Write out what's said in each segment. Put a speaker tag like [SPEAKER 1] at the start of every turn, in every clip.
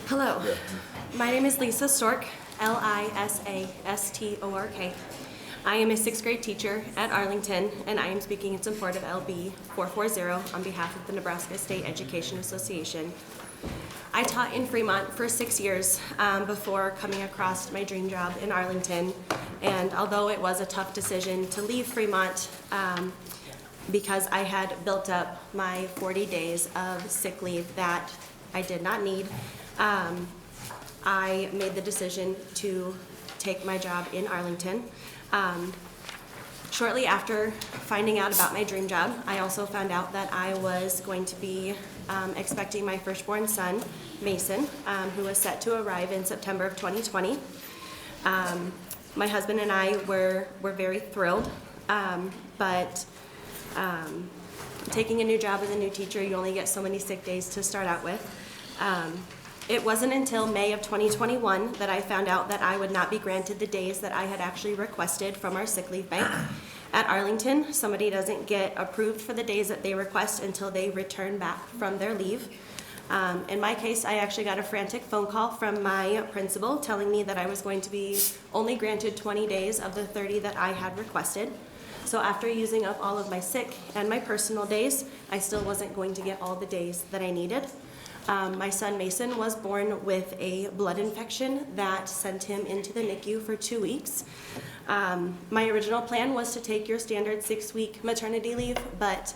[SPEAKER 1] Hello, my name is Lisa Stork, Lisastork. I am a 6th grade teacher at Arlington, and I am speaking in support of LB440 on behalf of the Nebraska State Education Association. I taught in Fremont for 6 years before coming across my dream job in Arlington, and although it was a tough decision to leave Fremont because I had built up my 40 days of sick leave that I did not need, I made the decision to take my job in Arlington. Shortly after finding out about my dream job, I also found out that I was going to be expecting my firstborn son, Mason, who was set to arrive in September of 2020. My husband and I were very thrilled, but taking a new job as a new teacher, you only get so many sick days to start out with. It wasn't until May of 2021 that I found out that I would not be granted the days that I had actually requested from our sick leave bank. At Arlington, somebody doesn't get approved for the days that they request until they return back from their leave. In my case, I actually got a frantic phone call from my principal telling me that I was going to be only granted 20 days of the 30 that I had requested. So after using up all of my sick and my personal days, I still wasn't going to get all the days that I needed. My son Mason was born with a blood infection that sent him into the NICU for 2 weeks. My original plan was to take your standard 6-week maternity leave, but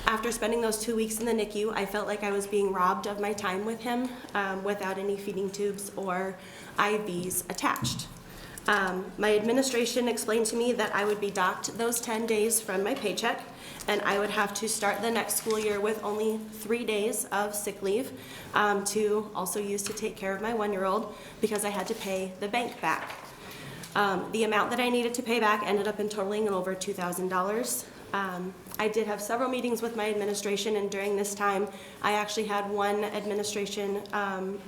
[SPEAKER 1] after spending those 2 weeks in the NICU, I felt like I was being robbed of my time with him without any feeding tubes or IVs attached. My administration explained to me that I would be docked those 10 days from my paycheck, and I would have to start the next school year with only 3 days of sick leave to also use to take care of my 1-year-old because I had to pay the bank back. The amount that I needed to pay back ended up in totaling over $2,000. I did have several meetings with my administration, and during this time, I actually had one administration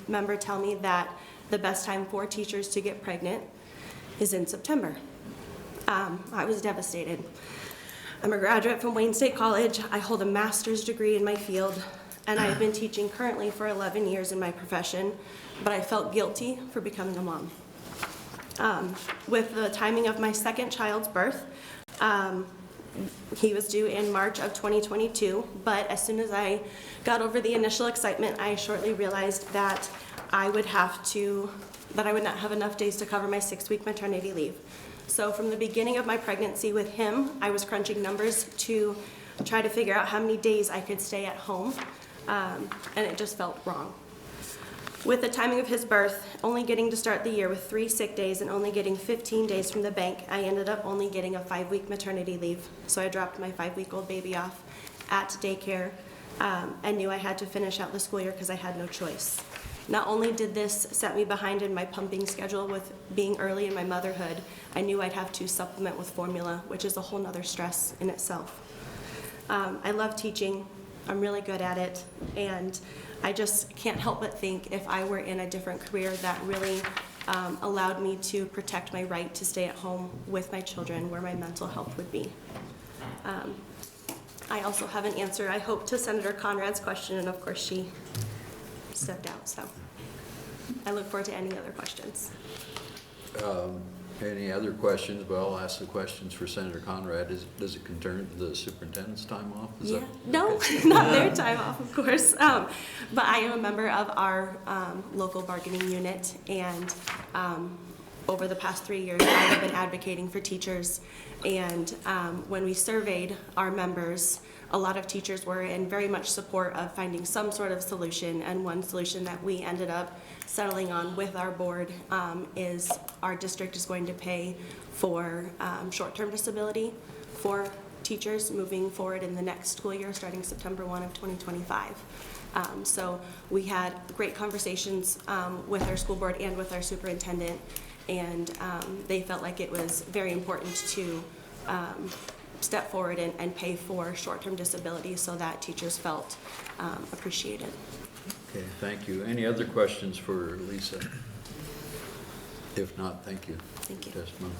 [SPEAKER 1] member tell me that the best time for teachers to get pregnant is in September. I was devastated. I'm a graduate from Wayne State College. I hold a master's degree in my field, and I have been teaching currently for 11 years in my profession, but I felt guilty for becoming a mom. With the timing of my second child's birth, he was due in March of 2022, but as soon as I got over the initial excitement, I shortly realized that I would not have enough days to cover my 6-week maternity leave. So from the beginning of my pregnancy with him, I was crunching numbers to try to figure out how many days I could stay at home, and it just felt wrong. With the timing of his birth, only getting to start the year with 3 sick days and only getting 15 days from the bank, I ended up only getting a 5-week maternity leave. So I dropped my 5-week-old baby off at daycare and knew I had to finish out the school year because I had no choice. Not only did this set me behind in my pumping schedule with being early in my motherhood, I knew I'd have to supplement with formula, which is a whole nother stress in itself. I love teaching. I'm really good at it, and I just can't help but think if I were in a different career that really allowed me to protect my right to stay at home with my children, where my mental health would be. I also have an answer, I hope, to Senator Conrad's question, and of course she stepped out, so I look forward to any other questions.
[SPEAKER 2] Any other questions? Well, I'll ask the questions for Senator Conrad. Does it concern the superintendent's time off?
[SPEAKER 1] No,
[SPEAKER 2] okay?
[SPEAKER 1] Not their time off, of course. But I am a member of our local bargaining unit, and over the past 3 years, I have been advocating for teachers. And when we surveyed our members, a lot of teachers were in very much support of finding some sort of solution, and one solution that we ended up settling on with our board is our district is going to pay for short-term disability for teachers moving forward in the next school year starting September 1 of 2025. So we had great conversations with our school board and with our superintendent, and they felt like it was very important to step forward and pay for short-term disability so that teachers felt appreciated.
[SPEAKER 2] Okay, thank you. Any other questions for Lisa? If not, thank you.
[SPEAKER 1] Thank you.
[SPEAKER 2] Testimony.